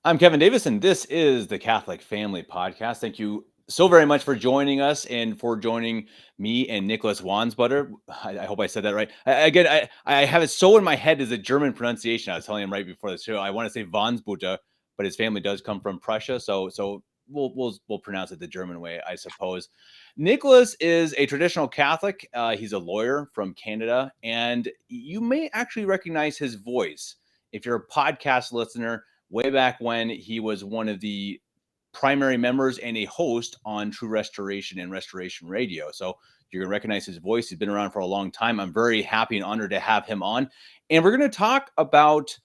I'm Kevin Davis, and this is the Catholic Family Podcast. Thank you so very much for joining us and for joining me and Nicholas Wansbutter. I hope I said that right. I have it so in my head as a German pronunciation. I was telling him right before the show. I want to say Wansbutter, but his family does come from Prussia, so we'll pronounce it the German way, I suppose. Nicholas is a traditional Catholic. He's a lawyer from Canada, and you may actually recognize his voice if you're a podcast listener way back when he was one of the primary members and a host on True Restoration and Restoration Radio. So you're going to recognize his voice. He's been around for a long time. I'm very happy and honored to have him on. And we're going to talk about,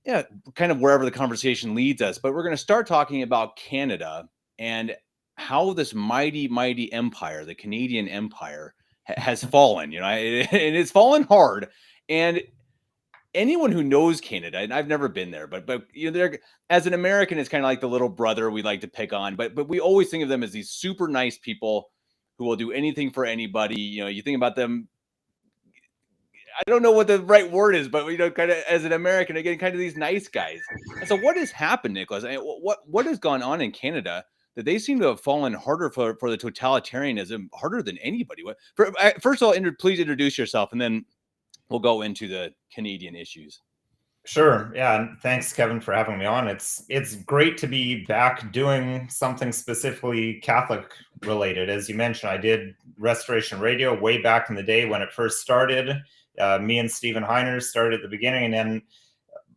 yeah, kind of wherever the conversation leads us, but we're going to start talking about Canada and how this mighty, mighty empire, the Canadian Empire, has fallen, and it's fallen hard. And anyone who knows Canada, and I've never been there, but they're, as an American, it's kind of like the little brother we like to pick on. But we always think of them as these super nice people who will do anything for anybody. You think about them. I don't know what the right word is, but kind of as an American, again, kind of these nice guys. And so, what has happened, Nicholas? What has gone on in Canada that they seem to have fallen harder for the totalitarianism, harder than anybody? First of all, please introduce yourself, and then we'll go into the Canadian issues. Sure. Yeah. And thanks, Kevin, for having me on. It's great to be back doing something specifically Catholic related. As you mentioned, I did Restoration Radio way back in the day when it first started. Me and Stephen Heiner started at the beginning, and then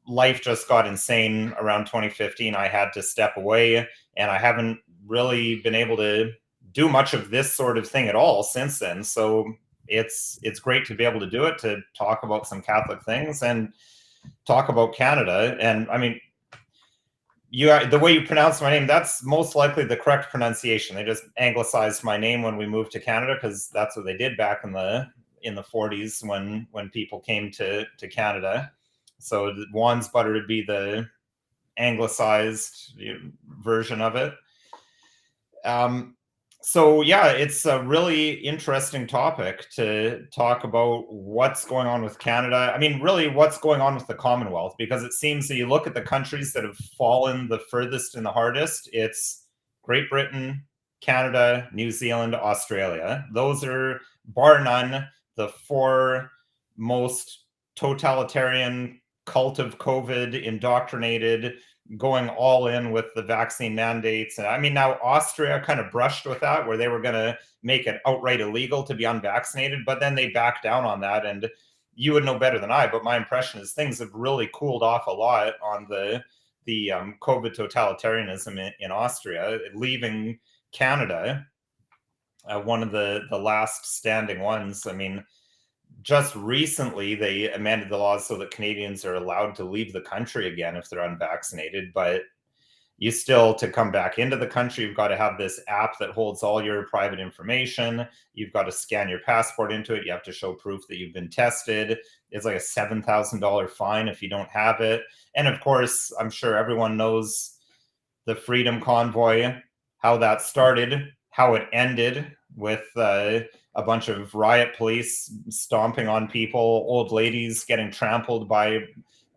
life just got insane around 2015. I had to step away, and I haven't really been able to do much of this sort of thing at all since then. So it's great to be able to do it, to talk about some Catholic things and talk about Canada. And I mean, the way you pronounce my name, that's most likely the correct pronunciation. They just anglicized my name when we moved to Canada, because that's what they did back in the 40s when people came to Canada. So Wansbutter would be the anglicized version of it. So yeah, it's a really interesting topic to talk about what's going on with Canada. I mean, really what's going on with the Commonwealth, because it seems that you look at the countries that have fallen the furthest and the hardest, it's Great Britain, Canada, New Zealand, Australia. Those are, bar none, the four most totalitarian, cult of COVID, indoctrinated, going all in with the vaccine mandates. And I mean, now Austria kind of brushed with that, where they were going to make it outright illegal to be unvaccinated, but then they backed down on that. And you would know better than I, but my impression is things have really cooled off a lot on the COVID totalitarianism in Austria, leaving Canada, one of the last standing ones. I mean, just recently they amended the laws so that Canadians are allowed to leave the country again if they're unvaccinated, but you still, to come back into the country, you've got to have this app that holds all your private information. You've got to scan your passport into it. You have to show proof that you've been tested. It's like a $7,000 fine if you don't have it. And of course, I'm sure everyone knows the Freedom Convoy, how that started, how it ended with a bunch of riot police stomping on people, old ladies getting trampled by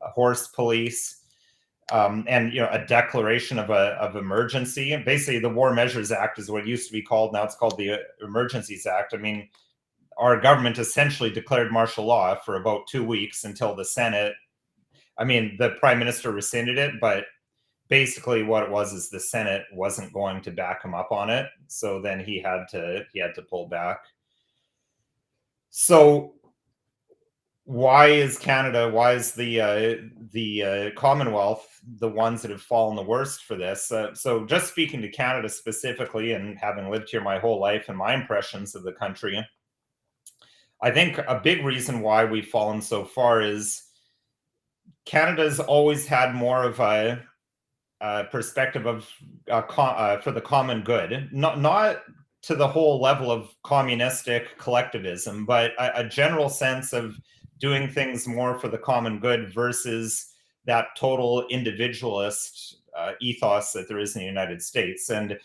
horse police. And a declaration of emergency. Basically, the War Measures Act is what it used to be called. Now it's called the Emergencies Act. I mean, our government essentially declared martial law for about 2 weeks until the Senate. I mean, the Prime Minister rescinded it, but basically what it was is the Senate wasn't going to back him up on it. So then he had to pull back. So why is the Commonwealth the ones that have fallen the worst for this? So just speaking to Canada specifically, and having lived here my whole life, and my impressions of the country, I think a big reason why we've fallen so far is Canada's always had more of a perspective of for the common good, not to the whole level of communistic collectivism, but a general sense of doing things more for the common good versus that total individualist ethos that there is in the United States. And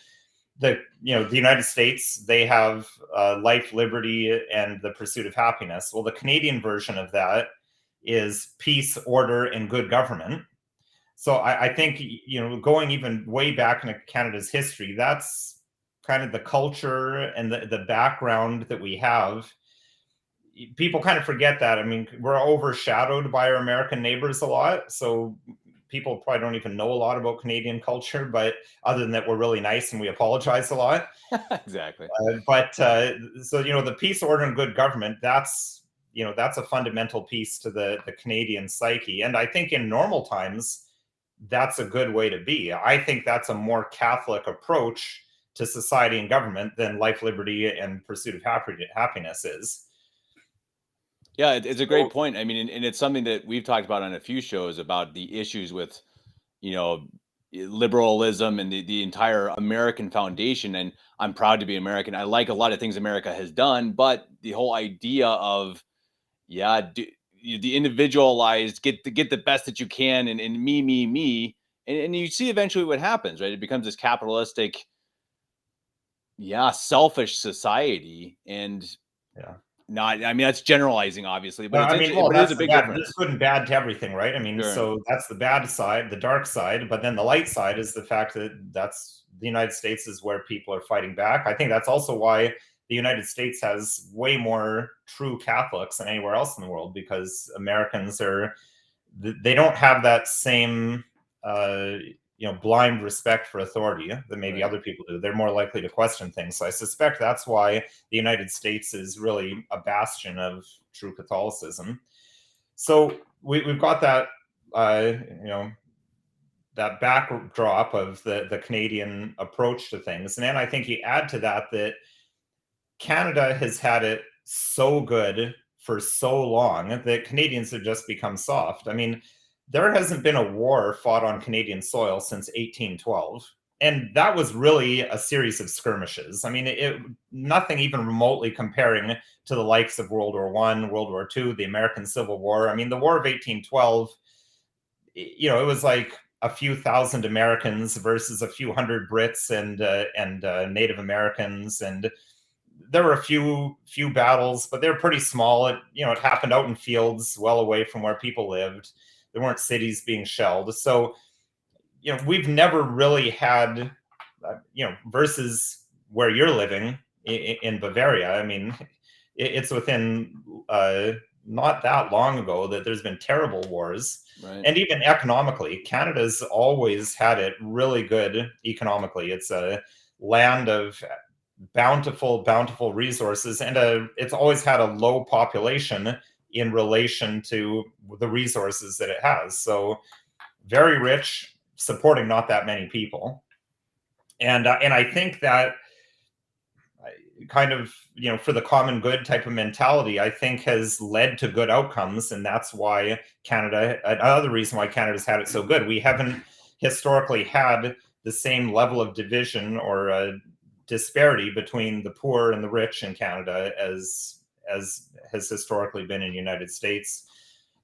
the United States, they have life, liberty, and the pursuit of happiness. Well, the Canadian version of that is peace, order, and good government. So I think, going even way back into Canada's history, that's kind of the culture and the background that we have. People kind of forget that. I mean, we're overshadowed by our American neighbors a lot. So people probably don't even know a lot about Canadian culture, but other than that, we're really nice and we apologize a lot. Exactly. But so, the peace, order, and good government, that's a fundamental piece to the Canadian psyche. And I think in normal times, that's a good way to be. I think that's a more Catholic approach to society and government than life, liberty, and pursuit of happiness is. Yeah, it's a great So, point. I mean, and it's something that we've talked about on a few shows about the issues with, you know, liberalism and the entire American foundation. And I'm proud to be American. I like a lot of things America has done, but the whole idea of, yeah, the individualized, get the best that you can, and me, and you see eventually what happens, right? It becomes this capitalistic, yeah, selfish society, and yeah. not. I mean, that's generalizing, obviously, but it's I mean, well, but it is that's a the big bad. There's difference. good and bad to everything, right? I mean, Sure. so that's the bad side, the dark side. But then the light side is the fact that that's the United States is where people are fighting back. I think that's also why the United States has way more true Catholics than anywhere else in the world, because Americans they don't have that same uh, blind respect for authority that maybe Right. other people do. They're more likely to question things. So I suspect that's why the United States is really a bastion of true Catholicism. So we've got that uh, you know that backdrop of the Canadian approach to things, and then I think you add to that Canada has had it so good for so long that Canadians have just become soft. I mean, there hasn't been a war fought on Canadian soil since 1812. And that was really a series of skirmishes. I mean, nothing even remotely comparing to the likes of World War One, World War Two, the American Civil War. I mean, the War of 1812, it was like a few thousand Americans versus a few hundred Brits and Native Americans, and there were a few battles, but they were pretty small. It happened out in fields, well away from where people lived. There weren't cities being shelled, so we've never really had, versus where you're living in Bavaria. I mean, it's within not that long ago that there's been terrible wars. Right. And even economically, Canada's always had it really good economically. It's a land of bountiful resources, and it's always had a low population in relation to the resources that it has. So very rich, supporting not that many people, and I think that kind of for the common good type of mentality, I think has led to good outcomes, and that's why another reason why Canada's had it so good. We haven't historically had the same level of division or disparity between the poor and the rich in Canada as has historically been in the United States.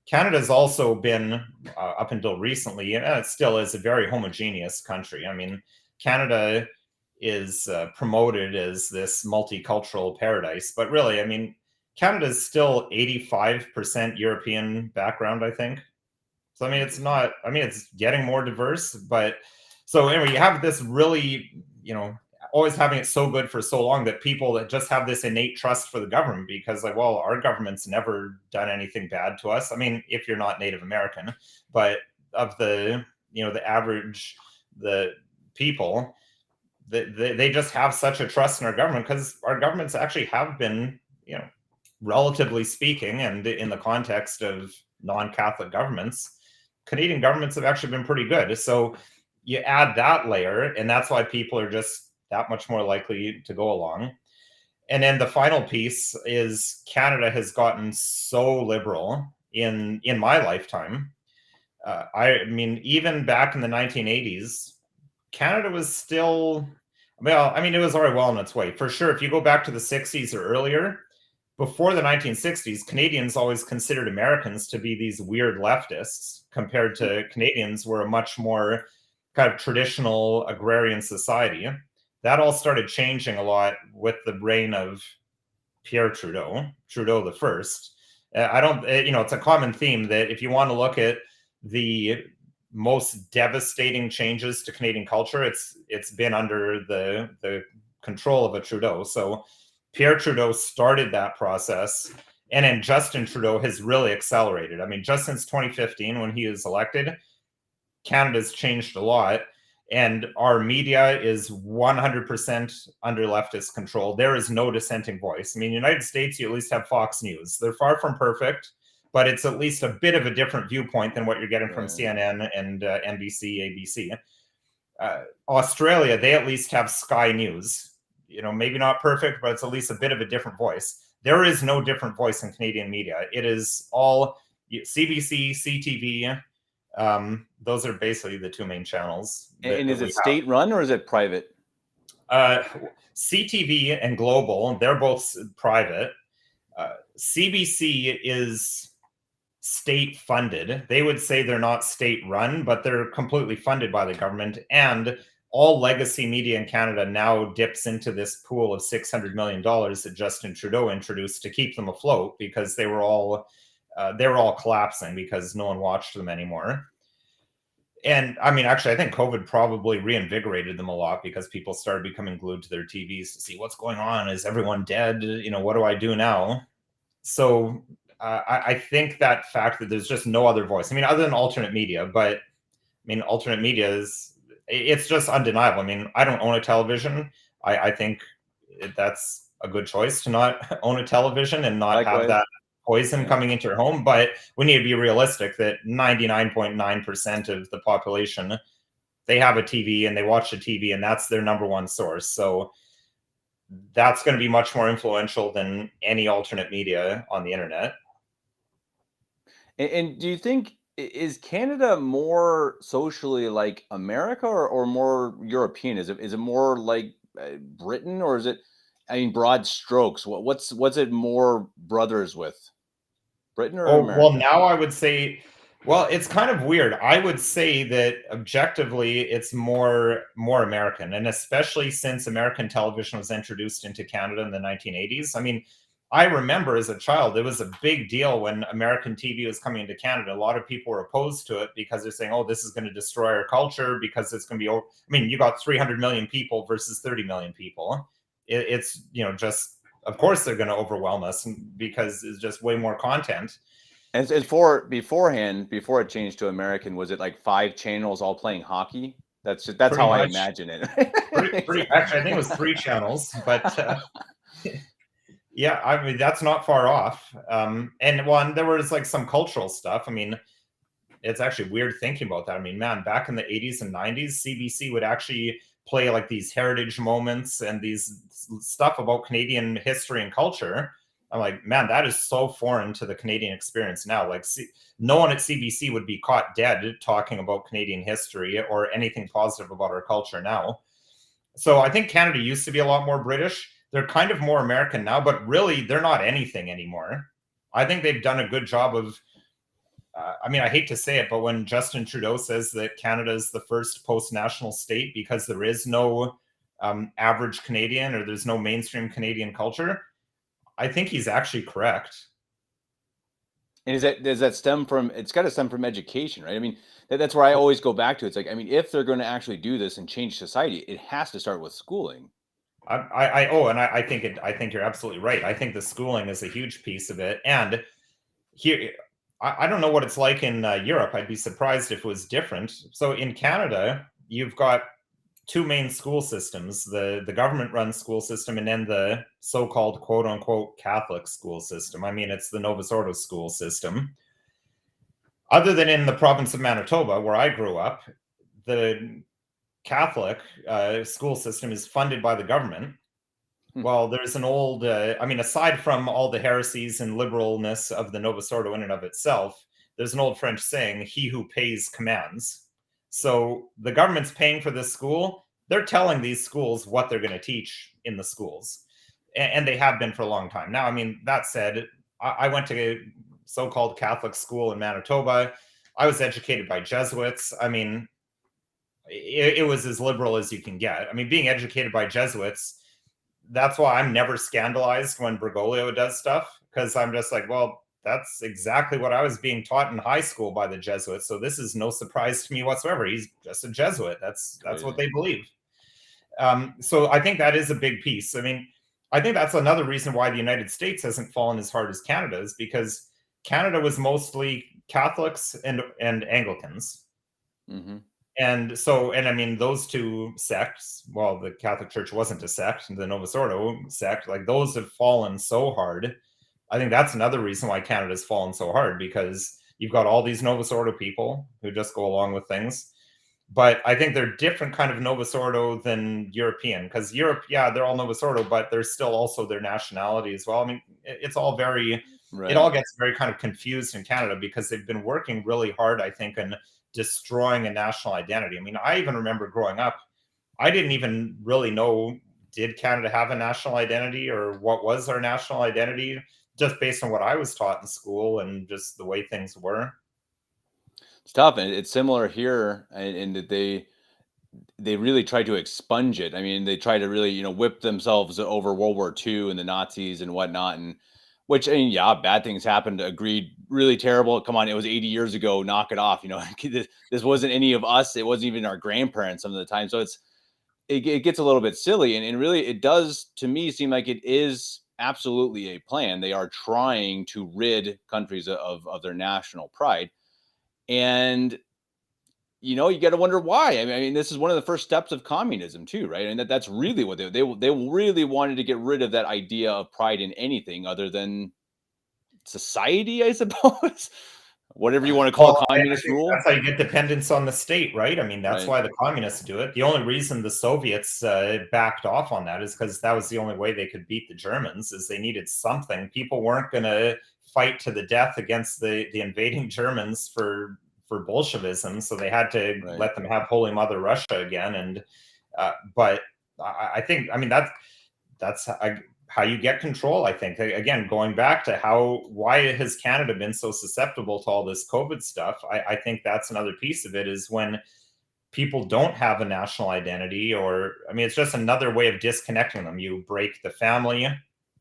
Canada's also been, up until recently, and it still is, a very homogeneous country. I mean, Canada is promoted as this multicultural paradise, but really, I mean, Canada is still 85% European background, I think. So I mean, it's Interesting. not. I mean, it's getting more diverse, but so anyway, you have this really, always having it so good for so long that people that just have this innate trust for the government because, like, well, our government's never done anything bad to us. I mean, if you're not Native American, but of the average, the people, they just have such a trust in our government because our governments actually have been, relatively speaking, and in the context of non-Catholic governments, Canadian governments have actually been pretty good. So you add that layer, and that's why people are just that much more likely to go along. And then the final piece is Canada has gotten so liberal in my lifetime. I mean, even back in the 1980s, Canada was still, well, I mean, it was already well on its way. For sure, if you go back to the 60s or earlier, before the 1960s, Canadians always considered Americans to be these weird leftists compared to Canadians were a much more kind of traditional agrarian society. That all started changing a lot with the reign of Pierre Trudeau the first. I don't, it's a common theme that if you want to look at the most devastating changes to Canadian culture, it's been under the control of a Trudeau. So Pierre Trudeau started that process, and then Justin Trudeau has really accelerated. I mean, just since 2015, when he was elected, Canada's changed a lot, and our media is 100% under leftist control. There is no dissenting voice. I mean, United States, you at least have Fox News. They're far from perfect, but it's at least a bit of a different viewpoint than what you're getting from CNN and NBC, ABC. Australia, they at least have Sky News. You know, maybe not perfect, but it's at least a bit of a different voice. There is no different voice in Canadian media. It is all CBC, CTV. Those are basically the two main channels. And is it state run or is it private? CTV and Global, they're both private. CBC is state funded. They would say they're not state run, but they're completely funded by the government. And all legacy media in Canada now dips into this pool of $600 million that Justin Trudeau introduced to keep them afloat, because they were all collapsing because no one watched them anymore. And I mean, actually, I think COVID probably reinvigorated them a lot, because people started becoming glued to their TVs to see what's going on. Is everyone dead? You know, what do I do now? So I think that fact that there's just no other voice. I mean, other than alternate media, but I mean, alternate media it's just undeniable. I mean, I don't own a television. I think that's a good choice to not own a television and not have that poison coming into your home. But we need to be realistic that 99.9% of the population, they have a TV and they watch the TV, and that's their number one source. So that's going to be much more influential than any alternate media on the internet. And do you think, is Canada more socially like America, or more European? Is it more like Britain, or is it, I mean, broad strokes, what's it more brothers with? Britain or America? Well, now I would say, well, it's kind of weird. I would say that objectively it's more American, and especially since American television was introduced into Canada in the 1980s. I mean, I remember as a child, it was a big deal when American TV was coming into Canada. A lot of people were opposed to it because they're saying, oh, this is going to destroy our culture, because it's going to be, I mean, you got 300 million people versus 30 million people. It's, you know, just, of course they're going to overwhelm us because it's just way more content. And beforehand, before it changed to American, was it like 5 channels all playing hockey? That's how I imagine it. Actually, I think it was 3 channels, but yeah, I mean, that's not far off. And there was like some cultural stuff. I mean, it's actually weird thinking about that. I mean, man, back in the 80s and 90s, CBC would actually play like these heritage moments and these stuff about Canadian history and culture. I'm like, man, that is so foreign to the Canadian experience now. Like, no one at CBC would be caught dead talking about Canadian history or anything positive about our culture now. So I think Canada used to be a lot more British. They're kind of more American now, but really they're not anything anymore. I think they've done a good job of, I mean, I hate to say it, but when Justin Trudeau says that Canada is the first post-national state because there is no average Canadian, or there's no mainstream Canadian culture, I think he's actually correct. And does that stem from, it's got to stem from education, right? I mean, that's where I always go back to. It's like, I mean, if they're going to actually do this and change society, it has to start with schooling. I think you're absolutely right. I think the schooling is a huge piece of it. And here, I don't know what it's like in Europe. I'd be surprised if it was different. So in Canada, you've got 2 main school systems: the government-run school system, and then the so-called quote-unquote Catholic school system. I mean, it's the Novus Ordo school system. Other than in the province of Manitoba, where I grew up, the Catholic school system is funded by the government. Well, there's an old, I mean, aside from all the heresies and liberalness of the Novus Ordo in and of itself, there's an old French saying, he who pays commands. So the government's paying for this school. They're telling these schools what they're going to teach in the schools. And they have been for a long time. Now, I mean, that said, I went to a so-called Catholic school in Manitoba. I was educated by Jesuits. I mean, it was as liberal as you can get. I mean, being educated by Jesuits, that's why I'm never scandalized when Bergoglio does stuff, because I'm just like, well, that's exactly what I was being taught in high school by the Jesuits. So this is no surprise to me whatsoever. He's just a Jesuit. That's what Crazy. they believe. So I think that is a big piece. I mean, I think that's another reason why the United States hasn't fallen as hard as Canada is because Canada was mostly Catholics and Anglicans. Hmm. And so, and I mean, those two sects, well, the Catholic Church wasn't a sect, the Novus Ordo sect, like those have fallen so hard. I think that's another reason why Canada's fallen so hard because you've got all these Novus Ordo people who just go along with things. But I think they're different kind of Novus Ordo than European because Europe, yeah, they're all Novus Ordo, but there's still also their nationality as well. I mean, it's all very, it Right. all gets very kind of confused in Canada because they've been working really hard, I think, in destroying a national identity. I mean, I even remember growing up, I didn't even really know, did Canada have a national identity or what was our national identity, just based on what I was taught in school and just the way things were. It's tough, and it's similar here, and that they really tried to expunge it. I mean, they tried to really, whip themselves over World War II and the Nazis and whatnot. And which, I mean, yeah, bad things happened. Agreed. Really terrible. Come on, it was 80 years ago. Knock it off. This wasn't any of us. It wasn't even our grandparents some of the time. So it gets a little bit silly. And really, it does, to me, seem like it is absolutely a plan. They are trying to rid countries of their national pride. And you got to wonder why. I mean, this is one of the first steps of communism, too, right? And that's really what they really wanted to get rid of that idea of pride in anything other than society, I suppose. Whatever you want to call Well, I communist think rule, that's how you get dependence on the state, right? I mean, that's right? why the communists do it. The only reason the Soviets backed off on that is because that was the only way they could beat the Germans. Is they needed something. People weren't going to fight to the death against the invading Germans for Bolshevism, so they had to Right. let them have Holy Mother Russia again. And but I think, I mean, that's how you get control. I think, again, going back to why has Canada been so susceptible to all this COVID stuff, I think that's another piece of it is when people don't have a national identity, or I mean, it's just another way of disconnecting them. You break the family,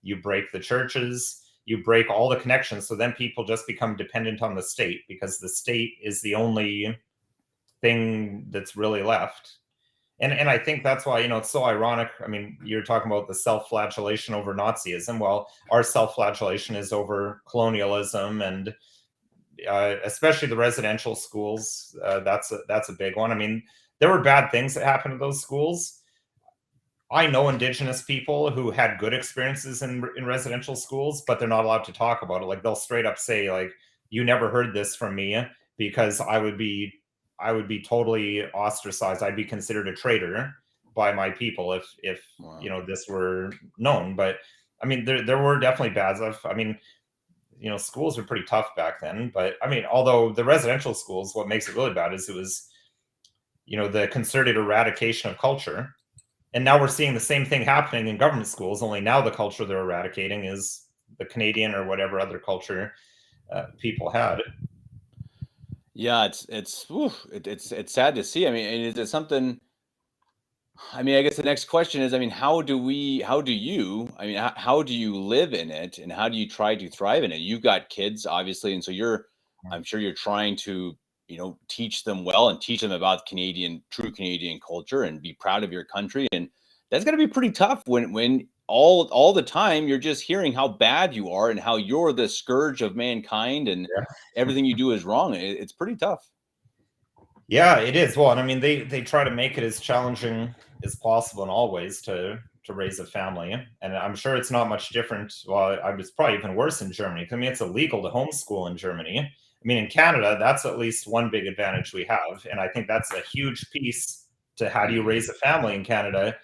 you break the churches, you break all the connections, so then people just become dependent on the state because the state is the only thing that's really left. And I think that's why, it's so ironic. I mean, you're talking about the self-flagellation over Nazism. Well, our self-flagellation is over colonialism and especially the residential schools. That's a big one. I mean, there were bad things that happened to those schools. I know Indigenous people who had good experiences in residential schools, but they're not allowed to talk about it. Like they'll straight up say, like, "You never heard this from me," because I would be totally ostracized. I'd be considered a traitor by my people if Wow. this were known. But I mean, there were definitely bad stuff. I mean, schools were pretty tough back then. But I mean, although the residential schools, what makes it really bad is it was the concerted eradication of culture. And now we're seeing the same thing happening in government schools, only now the culture they're eradicating is the Canadian or whatever other culture people had. Yeah, it's sad to see. I mean, and is it something? I mean, I guess the next question is, I mean, how do you, I mean, how do you live in it and how do you try to thrive in it? You've got kids, obviously. And so I'm sure you're trying to, teach them well and teach them about true Canadian culture and be proud of your country. And that's got to be pretty tough when all the time you're just hearing how bad you are and how you're the scourge of mankind and Yeah. everything you do is wrong. It's pretty tough. Yeah, it is. Well, and I mean, they try to make it as challenging as possible in all ways to raise a family, and I'm sure it's not much different. Well, it's probably even worse in Germany. I mean, it's illegal to homeschool in Germany. I mean, in Canada, that's at least one big advantage we have, and I think that's a huge piece to how do you Mhm. raise a family in Canada.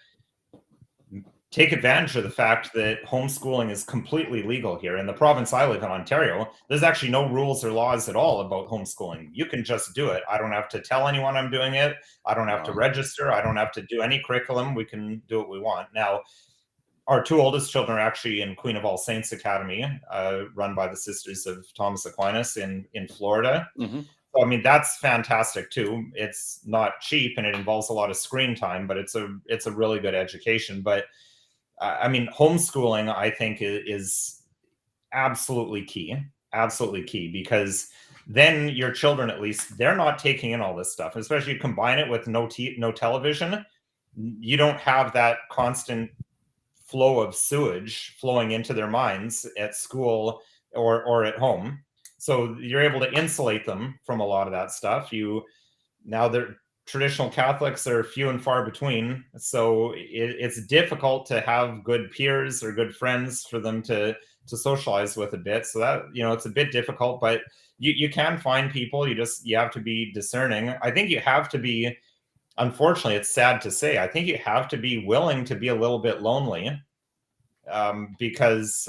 Take advantage of the fact that homeschooling is completely legal here. In the province I live in, Ontario, there's actually no rules or laws at all about homeschooling. You can just do it. I don't have to tell anyone I'm doing it. I don't have to Wow. register. I don't have to do any curriculum. We can do what we want. Now, our two oldest children are actually in Queen of All Saints Academy, run by the Sisters of Thomas Aquinas in Florida. Hmm. So, I mean, that's fantastic too. It's not cheap and it involves a lot of screen time, but it's a really good education. But I mean, homeschooling, I think, is absolutely key. absolutely key, because then your children, at least, they're not taking in all this stuff. Especially you combine it with no television, you don't have that constant flow of sewage flowing into their minds at school or at home. So you're able to insulate them from a lot of that stuff. Now they're traditional Catholics are few and far between, so it's difficult to have good peers or good friends for them to socialize with a bit. So that, it's a bit difficult, but you can find people. You have to be discerning. I think you have to be, unfortunately, it's sad to say, I think you have to be willing to be a little bit lonely, because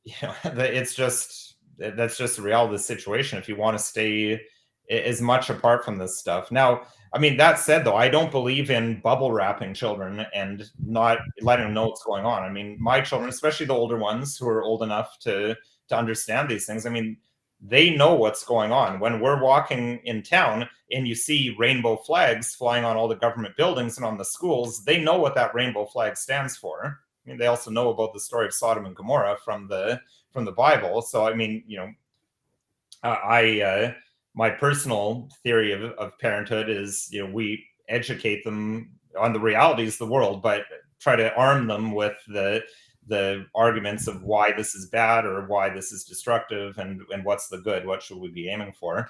it's just, that's just the reality of the situation if you want to stay as much apart from this stuff. Now, I mean, that said, though, I don't believe in bubble wrapping children and not letting them know what's going on. I mean, my children, especially the older ones who are old enough to understand these things, I mean, they know what's going on. When we're walking in town and you see rainbow flags flying on all the government buildings and on the schools, they know what that rainbow flag stands for. I mean, they also know about the story of Sodom and Gomorrah from the Bible. So, I mean, my personal theory of parenthood is, we educate them on the realities of the world, but try to arm them with the arguments of why this is bad or why this is destructive, and what's the good, what should we be aiming for.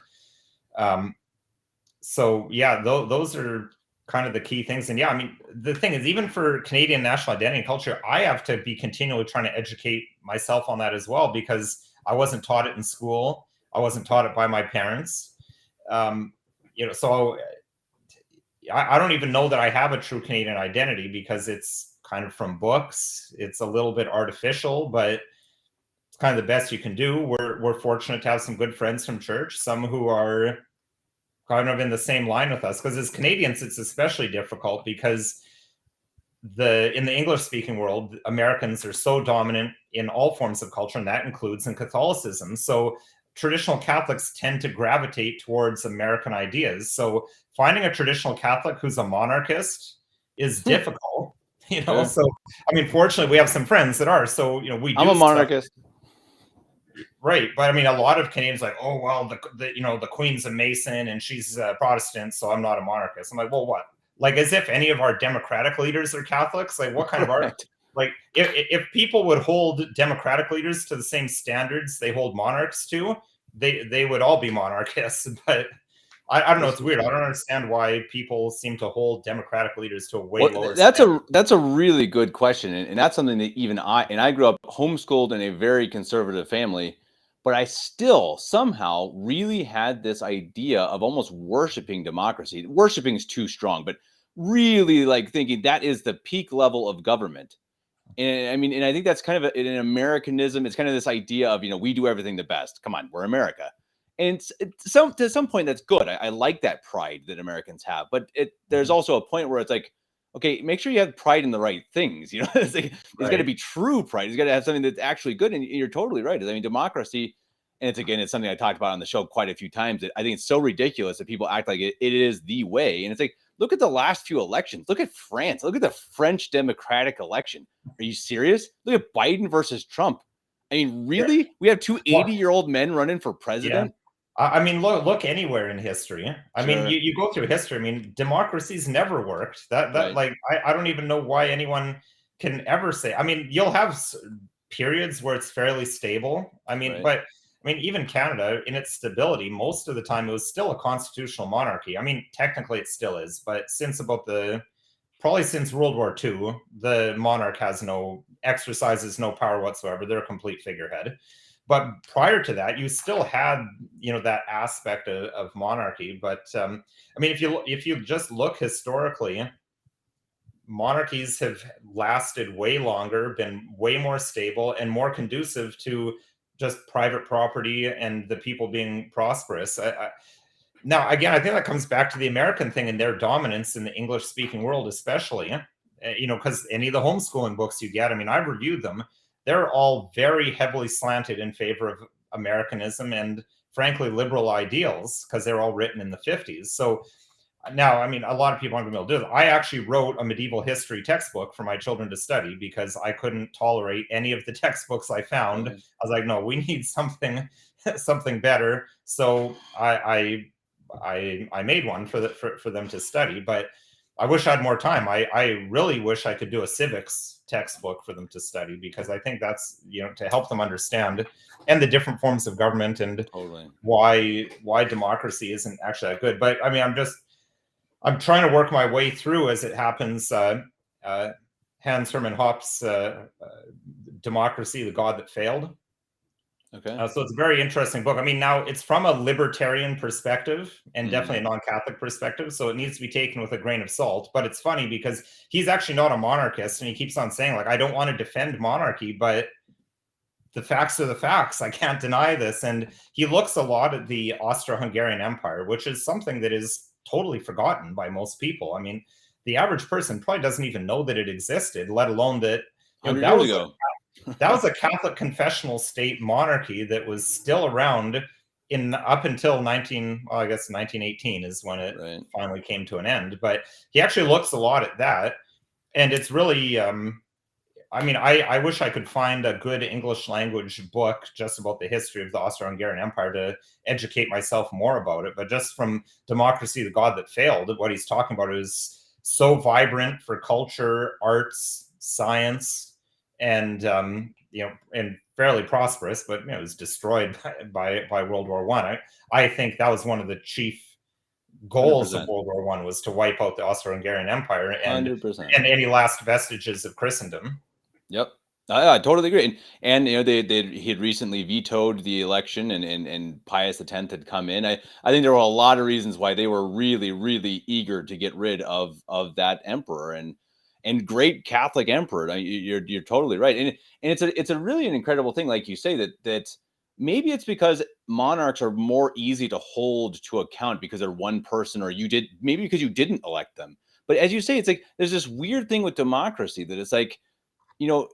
So yeah, those are kind of the key things. And yeah, I mean, the thing is, even for Canadian national identity and culture, I have to be continually trying to educate myself on that as well, because I wasn't taught it in school. I wasn't taught it by my parents. So I don't even know that I have a true Canadian identity, because it's kind of from books. It's a little bit artificial, but it's kind of the best you can do. We're fortunate to have some good friends from church, some who are kind of in the same line with us, because as Canadians, it's especially difficult because in the English speaking world, Americans are so dominant in all forms of culture, and that includes in Catholicism. So traditional Catholics tend to gravitate towards American ideas. So finding a traditional Catholic who's a monarchist is difficult, Sure. So, I mean, fortunately, we have some friends that are. So, we do I'm a stuff. monarchist. Right, but I mean, a lot of Canadians are like, oh well, the Queen's a Mason and she's a Protestant, so I'm not a monarchist. I'm like, well, what? Like, as if any of our Democratic leaders are Catholics? Like, what kind of art? Like, if people would hold Democratic leaders to the same standards they hold monarchs to, they would all be monarchists. But I don't know. It's weird. I don't understand why people seem to hold Democratic leaders to a way lower standard. That's a really good question, and that's something that even I grew up homeschooled in a very conservative family, but I still somehow really had this idea of almost worshiping democracy. Worshiping is too strong, but really like thinking that is the peak level of government. And I mean, and I think that's kind of an Americanism. It's kind of this idea of, we do everything the best. Come on, we're America. And to some point, that's good. I like that pride that Americans have. But there's also a point where it's like, okay, make sure you have pride in the right things. It's like, it's got to be true pride. It's got to have something that's actually good. And you're totally right. I mean, democracy, and it's something I talked about on the show quite a few times. That I think it's so ridiculous that people act like it is the way. And it's like, look at the last few elections. Look at France. Look at the French democratic election. Are you serious? Look at Biden versus Trump. I mean, really? We have two 80-year-old men running for president? Yeah. I mean, look anywhere in history. I mean, Sure. you go through history. I mean, democracy's never worked. Right. Like, I don't even know why anyone can ever say. I mean, you'll have periods where it's fairly stable. I mean, Right. but I mean, even Canada, in its stability, most of the time it was still a constitutional monarchy. I mean, technically it still is, but probably since World War II, the monarch exercises no power whatsoever. They're a complete figurehead. But prior to that, you still had, that aspect of monarchy. But I mean, if you just look historically, monarchies have lasted way longer, been way more stable, and more conducive to just private property and the people being prosperous. Now, again, I think that comes back to the American thing and their dominance in the English-speaking world, especially. Because any of the homeschooling books you get, I mean, I've reviewed them. They're all very heavily slanted in favor of Americanism and, frankly, liberal ideals, because they're all written in the 50s. So now, I mean, a lot of people aren't going to be able to do this. I actually wrote a medieval history textbook for my children to study because I couldn't tolerate any of the textbooks I found. Right. I was like, no, we need something something better. So I made one for them to study, but I wish I had more time. I really wish I could do a civics textbook for them to study because I think that's, to help them understand and the different forms of government and Totally. why democracy isn't actually that good. But I mean, I'm trying to work my way through as it happens. Hans Hermann Hoppe's Democracy, the God That Failed. Okay. So it's a very interesting book. I mean, now it's from a libertarian perspective and definitely a non-Catholic perspective, so it needs to be taken with a grain of salt. But it's funny because he's actually not a monarchist, and he keeps on saying, like, I don't want to defend monarchy, but the facts are the facts. I can't deny this. And he looks a lot at the Austro-Hungarian Empire, which is something that is totally forgotten by most people. I mean, the average person probably doesn't even know that it existed, let alone that 100 that years was ago. that was a Catholic confessional state monarchy that was still around up until 1918 is when it Right. finally came to an end. But he actually looks a lot at that, and it's really I mean, I wish I could find a good English language book just about the history of the Austro-Hungarian Empire to educate myself more about it. But just from Democracy, the God That Failed, what he's talking about is so vibrant for culture, arts, science, and and fairly prosperous. But it was destroyed by World War I. I think that was one of the chief goals of 100%. World War I was to wipe out the Austro-Hungarian Empire and 100%. any last vestiges of Christendom. Yep. I totally agree. And he had recently vetoed the election, and Pius X had come in. I think there were a lot of reasons why they were really, really eager to get rid of that emperor and great Catholic emperor. You're totally right. And it's a really an incredible thing, like you say, that maybe it's because monarchs are more easy to hold to account because they're one person, or maybe because you didn't elect them. But as you say, it's like there's this weird thing with democracy that it's like, you know,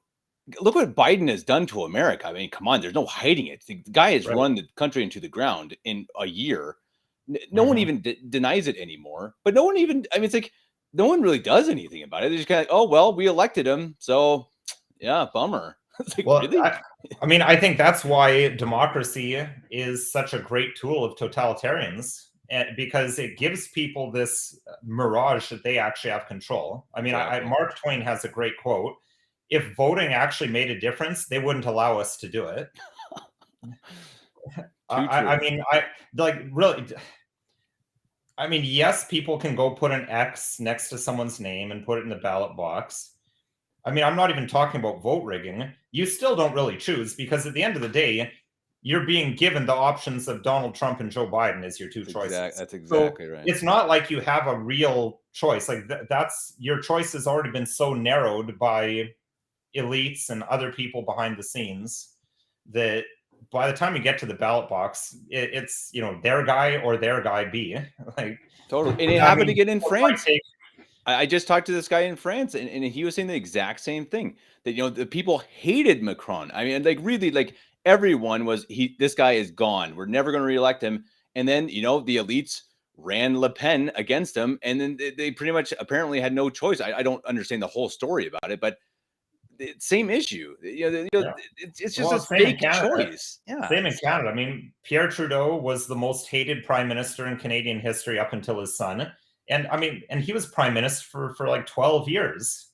look what Biden has done to America. I mean, come on, there's no hiding it. The guy has Right. run the country into the ground in a year. No one Mhm. even denies it anymore. But no one even, I mean, it's like no one really does anything about it. They're just kind of like, oh, well, we elected him. So, yeah, bummer. It's like, Well, really? I mean, I think that's why democracy is such a great tool of totalitarians, because it gives people this mirage that they actually have control. I mean, Exactly. Mark Twain has a great quote: "If voting actually made a difference, they wouldn't allow us to do it." Too I true. mean, I like really. I mean, yes, people can go put an X next to someone's name and put it in the ballot box. I mean, I'm not even talking about vote rigging. You still don't really choose because at the end of the day, you're being given the options of Donald Trump and Joe Biden as your two choices. That's So exactly right. it's not like you have a real choice. Like that's your choice has already been so narrowed by elites and other people behind the scenes that by the time you get to the ballot box, it's their guy or their guy B. Like, Totally. And it I happened mean, again in people try to France. take I just talked to this guy in France, and he was saying the exact same thing, that the people hated Macron. I mean, like really, like everyone was this guy is gone. We're never going to reelect him. And then the elites ran Le Pen against him, and then they pretty much apparently had no choice. I don't understand the whole story about it, but the same issue. yeah. It's just Well, this fake choice. Yeah. Same in Canada. I mean, Pierre Trudeau was the most hated prime minister in Canadian history up until his son. And I mean, and he was prime minister for like 12 years.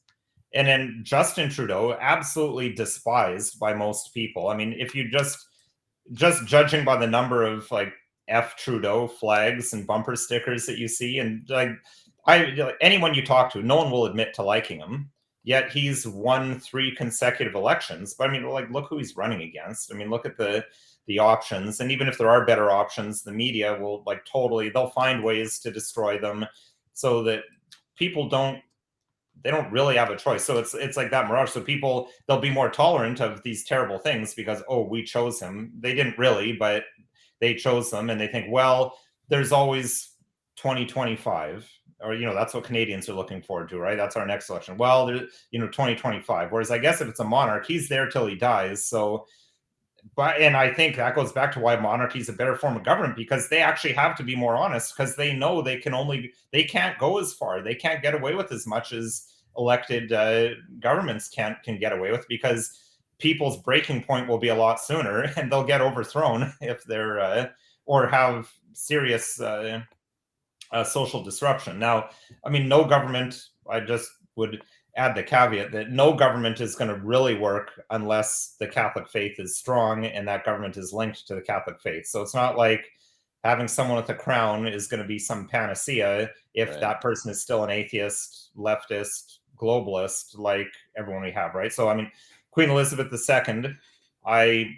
And then Justin Trudeau, absolutely despised by most people. I mean, if you just judging by the number of like F Trudeau flags and bumper stickers that you see, and like anyone you talk to, no one will admit to liking him. Yet he's won 3 consecutive elections. But I mean, like, look who he's running against. I mean, look at the options, and even if there are better options, the media will they'll find ways to destroy them, so that people they don't really have a choice. So it's like that mirage. So people, they'll be more tolerant of these terrible things because, oh, we chose him. They didn't really, but they chose them, and they think, well, there's always 2025, or that's what Canadians are looking forward to, right? That's our next election. Well, there's 2025. Whereas I guess if it's a monarch, he's there till he dies. So and I think that goes back to why monarchy is a better form of government, because they actually have to be more honest, because they know they can't go as far, they can't get away with as much as elected governments can get away with, because people's breaking point will be a lot sooner, and they'll get overthrown if they're or have serious social disruption. Now, I mean, no government, I just would add the caveat that no government is going to really work unless the Catholic faith is strong and that government is linked to the Catholic faith. So it's not like having someone with a crown is going to be some panacea if that person is still an atheist, leftist, globalist, like everyone we have, right? So, I mean, Queen Elizabeth II, I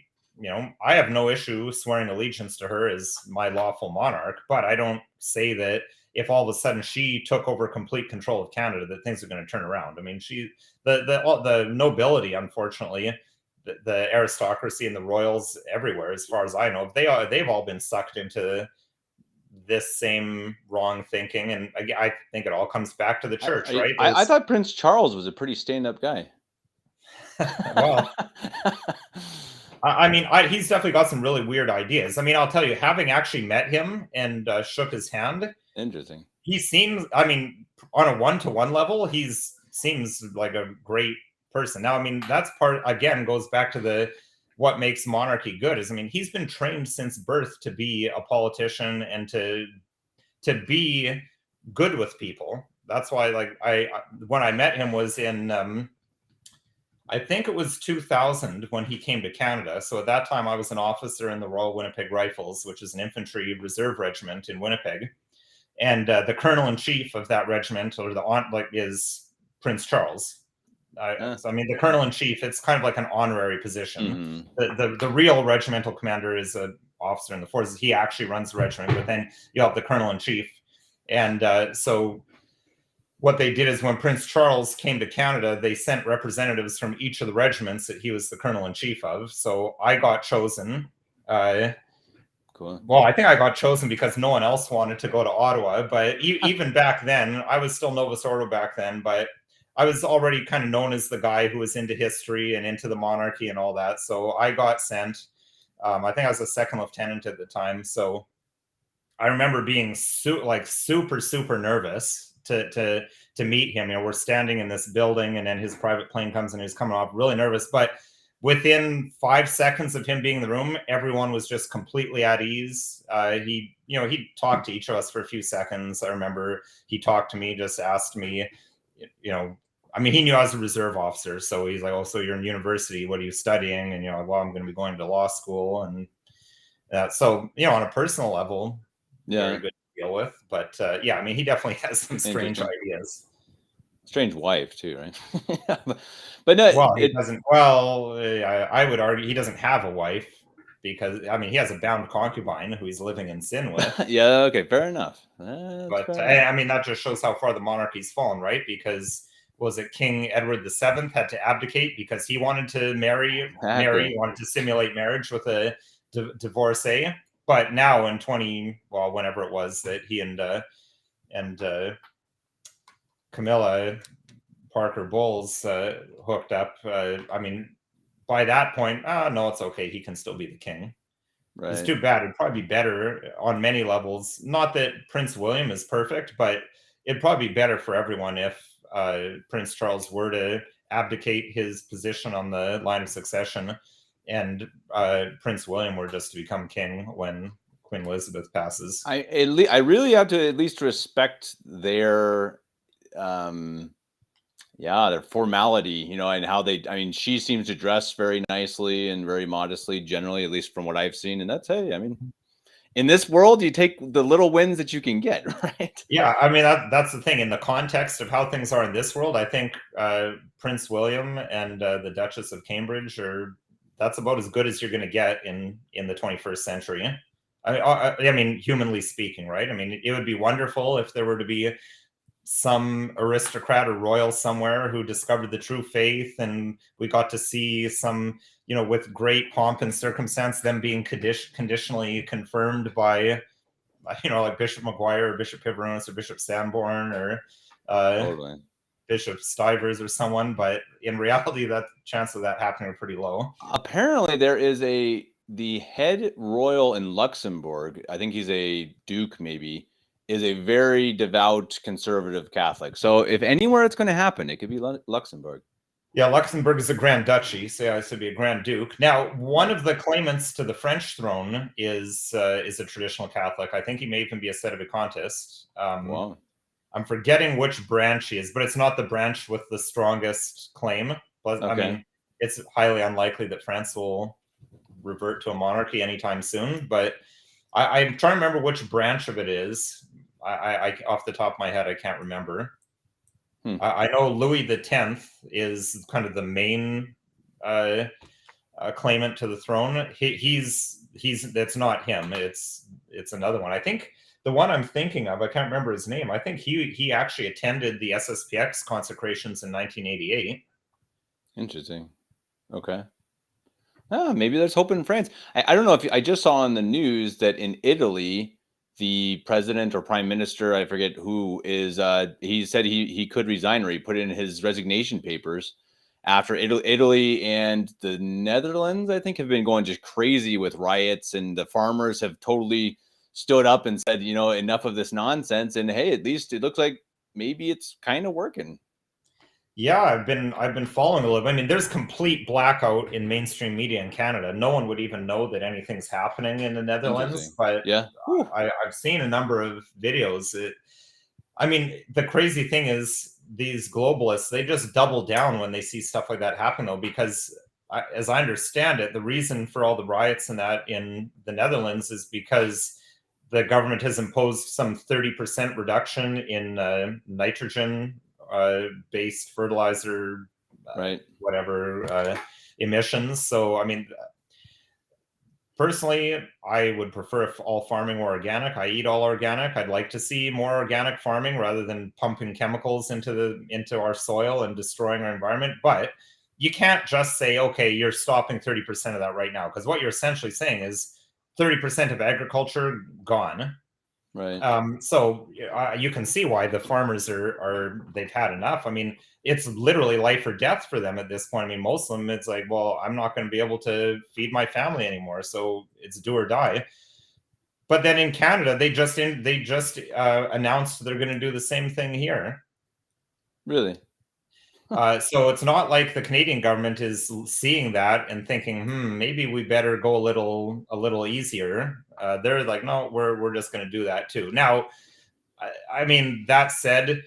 have no issue swearing allegiance to her as my lawful monarch, but I don't say that if all of a sudden she took over complete control of Canada, that things are going to turn around. I mean, the nobility, unfortunately, the aristocracy and the royals everywhere, as far as I know, they've all been sucked into this same wrong thinking, and I think it all comes back to the church, right? I thought Prince Charles was a pretty stand-up guy. Well, I mean, he's definitely got some really weird ideas. I mean, I'll tell you, having actually met him and shook his hand, interesting. He seems, I mean, on a one-to-one level, seems like a great person. Now, I mean, that's part, again, goes back to what makes monarchy good is, I mean, he's been trained since birth to be a politician and to be good with people. That's why, like, when I met him was in I think it was 2000 when he came to Canada. So at that time, I was an officer in the Royal Winnipeg Rifles, which is an infantry reserve regiment in Winnipeg. And the colonel-in-chief of that regiment, or is Prince Charles. So, I mean, the colonel-in-chief, it's kind of like an honorary position. Mm-hmm. The real regimental commander is an officer in the forces. He actually runs the regiment, but then you have the colonel-in-chief. And so what they did is when Prince Charles came to Canada, they sent representatives from each of the regiments that he was the colonel-in-chief of. So I got chosen. Cool. Well, I think I got chosen because no one else wanted to go to Ottawa. But even back then, I was still Novus Ordo back then, but I was already kind of known as the guy who was into history and into the monarchy and all that. So I got sent. I think I was a second lieutenant at the time. So I remember being super, super nervous to meet him. You know, we're standing in this building and then his private plane comes and he's coming off really nervous. But within 5 seconds of him being in the room, everyone was just completely at ease. He talked to each of us for a few seconds. I remember he talked to me, just asked me, I mean, he knew I was a reserve officer. So he's like, oh, so you're in university. What are you studying? And, well, I'm going to be going to law school. And so, on a personal level, very good to deal with. But I mean, he definitely has some strange ideas. Strange wife too, right? But no, well, he doesn't. Well, I would argue he doesn't have a wife because, I mean, he has a bound concubine who he's living in sin with. Yeah, okay, fair enough. I mean, that just shows how far the monarchy's fallen, right? Because was it King Edward VII had to abdicate because he wanted to marry, he wanted to simulate marriage with a divorcee. But now in whenever it was that he and Camilla Parker Bowles hooked up, I mean, by that point, no, it's okay. He can still be the king. Right. It's too bad. It'd probably be better on many levels. Not that Prince William is perfect, but it'd probably be better for everyone if Prince Charles were to abdicate his position on the line of succession and Prince William were just to become king when Queen Elizabeth passes. I really have to at least respect their their formality, and how I mean, she seems to dress very nicely and very modestly, generally, at least from what I've seen. And that's, I mean, in this world, you take the little wins that you can get, right? Yeah, I mean, that's the thing. In the context of how things are in this world, I think Prince William and the Duchess of Cambridge that's about as good as you're going to get in the 21st century. I mean, humanly speaking, right? I mean, it would be wonderful if there were to be some aristocrat or royal somewhere who discovered the true faith, and we got to see some, with great pomp and circumstance, them being conditionally confirmed by, like Bishop Maguire or Bishop Piveronis or Bishop Sanborn or totally. Bishop Stivers or someone, but in reality, that chance of that happening are pretty low. Apparently, there is the head royal in Luxembourg. I think he's a duke, maybe, is a very devout conservative Catholic. So if anywhere it's going to happen, it could be Luxembourg. Yeah, Luxembourg is a Grand Duchy, so yeah, it should be a Grand Duke. Now, one of the claimants to the French throne is a traditional Catholic. I think he may even be a sedevacantist. Wow. I'm forgetting which branch he is, but it's not the branch with the strongest claim. But I mean, it's highly unlikely that France will revert to a monarchy anytime soon. But I'm trying to remember which branch of it is. I off the top of my head, I can't remember. I know Louis X is kind of the main claimant to the throne. He's that's not him. It's another one. I think the one I'm thinking of, I can't remember his name. I think he actually attended the SSPX consecrations in 1988. Interesting. Okay. Maybe there's hope in France. I don't know if I just saw on the news that in Italy, the president or prime minister, I forget who, is he said he could resign, or he put in his resignation papers after Italy and the Netherlands, I think, have been going just crazy with riots, and the farmers have totally stood up and said, enough of this nonsense. And hey, at least it looks like maybe it's kind of working. Yeah, I've been following a little. I mean, there's complete blackout in mainstream media in Canada. No one would even know that anything's happening in the Netherlands. But yeah, I've seen a number of videos. I mean, the crazy thing is these globalists, they just double down when they see stuff like that happen, though, because as I understand it, the reason for all the riots and that in the Netherlands is because the government has imposed some 30% reduction in nitrogen based fertilizer, right, whatever emissions. So, I mean, personally, I would prefer if all farming were organic. I eat all organic. I'd like to see more organic farming rather than pumping chemicals into our soil and destroying our environment. But you can't just say, okay, you're stopping 30% of that right now, because what you're essentially saying is 30% of agriculture gone. Right. So you can see why the farmers they've had enough. I mean, it's literally life or death for them at this point. I mean, most of them, it's like, well, I'm not going to be able to feed my family anymore, so it's do or die. But then in Canada, they just announced they're going to do the same thing here. Really? So it's not like the Canadian government is seeing that and thinking, maybe we better go a little easier. They're like, no, we're just going to do that too. Now, I mean, that said,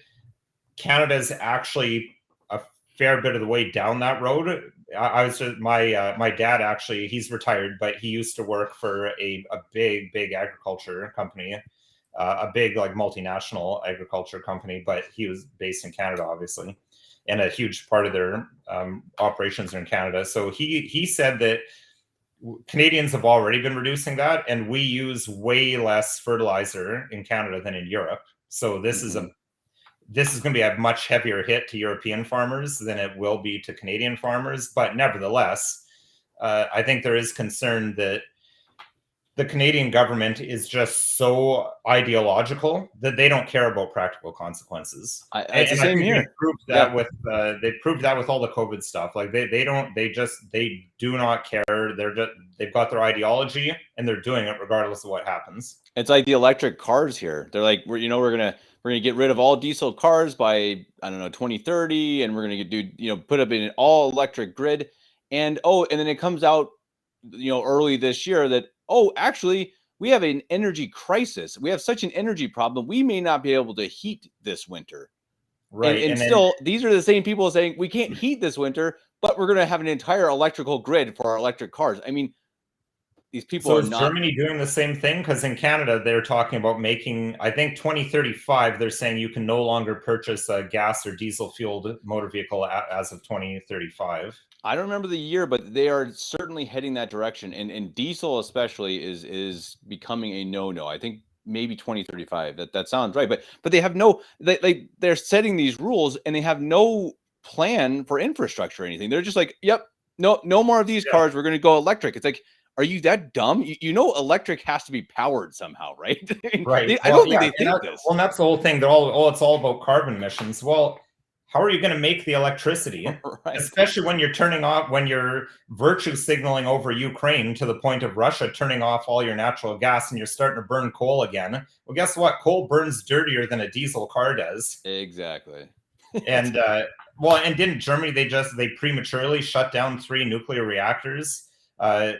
Canada's actually a fair bit of the way down that road. I was just, my dad actually, he's retired, but he used to work for a big agriculture company, a big like multinational agriculture company, but he was based in Canada, obviously. And a huge part of their operations are in Canada. So he said that Canadians have already been reducing that, and we use way less fertilizer in Canada than in Europe. So this is going to be a much heavier hit to European farmers than it will be to Canadian farmers. But nevertheless, I think there is concern that the Canadian government is just so ideological that they don't care about practical consequences. It's the same here. They proved that with all the COVID stuff. Like they do not care. They've got their ideology and they're doing it regardless of what happens. It's like the electric cars here. They're like, we're gonna get rid of all diesel cars by 2030, and we're gonna put up an all electric grid. And then it comes out early this year that actually we have an energy crisis. We have such an energy problem. We may not be able to heat this winter. Right. And still, these are the same people saying we can't heat this winter, but we're going to have an entire electrical grid for our electric cars. I mean, these people are not. Germany doing the same thing? Because in Canada, they're talking about making, I think 2035, they're saying you can no longer purchase a gas or diesel fueled motor vehicle as of 2035. I don't remember the year, but they are certainly heading that direction. And diesel especially is becoming a no-no. I think maybe 2035. That sounds right. But they have they're setting these rules and they have no plan for infrastructure or anything. They're just like, yep, no more of these cars. We're going to go electric. It's like, are you that dumb? Electric has to be powered somehow, right? Right. I don't think they think this. Well, that's the whole thing. It's all about carbon emissions. Well, how are you going to make the electricity? Right. Especially when you're turning off, when you're virtue signaling over Ukraine to the point of Russia turning off all your natural gas and you're starting to burn coal again. Well, guess what? Coal burns dirtier than a diesel car does. Exactly. And well, and didn't Germany, they prematurely shut down 3 nuclear reactors uh,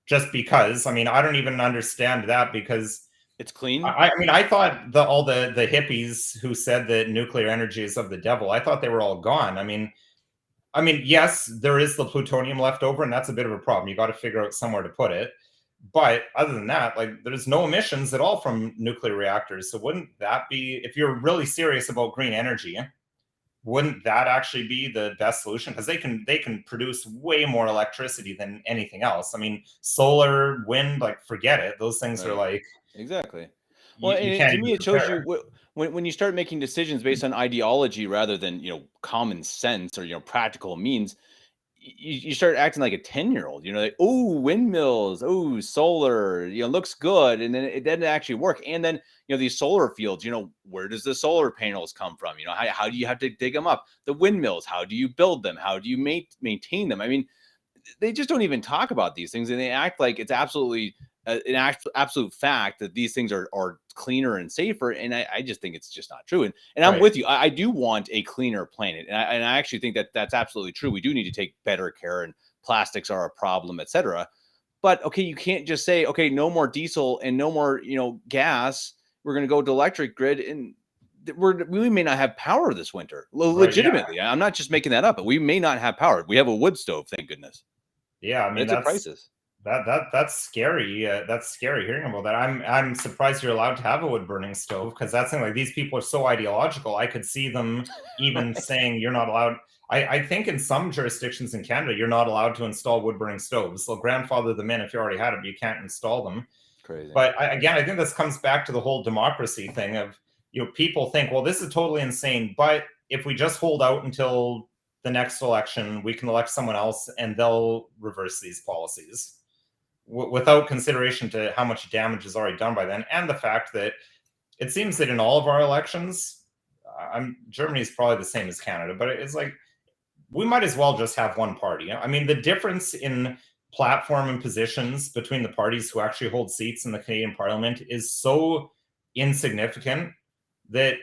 just because? I mean, I don't even understand that, because It's clean. I mean, I thought all the hippies who said that nuclear energy is of the devil, I thought they were all gone. I mean, yes, there is the plutonium left over, and that's a bit of a problem. You got to figure out somewhere to put it. But other than that, like, there's no emissions at all from nuclear reactors. So wouldn't that be, if you're really serious about green energy, wouldn't that actually be the best solution? Because they can produce way more electricity than anything else. I mean, solar, wind, like, forget it. Those things are Right. like, Exactly. Well, you and can't to even me, it shows you compare. when you start making decisions based on ideology rather than common sense or practical means, you start acting like a 10-year-old. Like, oh, windmills, oh, solar, looks good, and then it doesn't actually work. And then these solar fields, where does the solar panels come from? How do you have to dig them up? The windmills, how do you build them? How do you maintain them? I mean, they just don't even talk about these things, and they act like it's absolutely an absolute fact that these things are cleaner and safer. And I just think it's just not true. And I'm Right. with you. I do want a cleaner planet, and I actually think that that's absolutely true. We do need to take better care, and plastics are a problem, etc. But okay, you can't just say, okay, no more diesel and no more gas. We're going to go to electric grid, and we may not have power this winter. Right. Yeah. Legitimately, I'm not just making that up, but we may not have power. We have a wood stove, thank goodness. Yeah. I But mean, it's a crisis. that's scary. That's scary hearing about that. I'm surprised you're allowed to have a wood burning stove, because that's the thing. Like, these people are so ideological. I could see them even Right. saying you're not allowed. I think in some jurisdictions in Canada, you're not allowed to install wood burning stoves. They'll grandfather them in if you already had them. You can't install them. Crazy. But again, I think this comes back to the whole democracy thing of, people think, well, this is totally insane, but if we just hold out until the next election, we can elect someone else and they'll reverse these policies without consideration to how much damage is already done by then, and the fact that it seems that in all of our elections, Germany is probably the same as Canada, but it's like, we might as well just have one party. I mean, the difference in platform and positions between the parties who actually hold seats in the Canadian Parliament is so insignificant that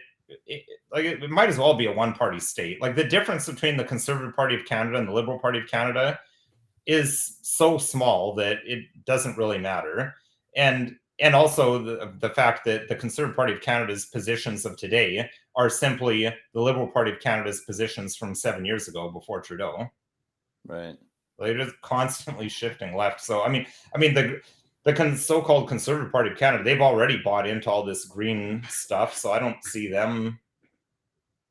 it might as well be a one-party state. Like, the difference between the Conservative Party of Canada and the Liberal Party of Canada is so small that it doesn't really matter. And also the fact that the Conservative Party of Canada's positions of today are simply the Liberal Party of Canada's positions from 7 years ago before Trudeau. Right. They're just constantly shifting left. So I mean the so-called Conservative Party of Canada, they've already bought into all this green stuff. So I don't see them.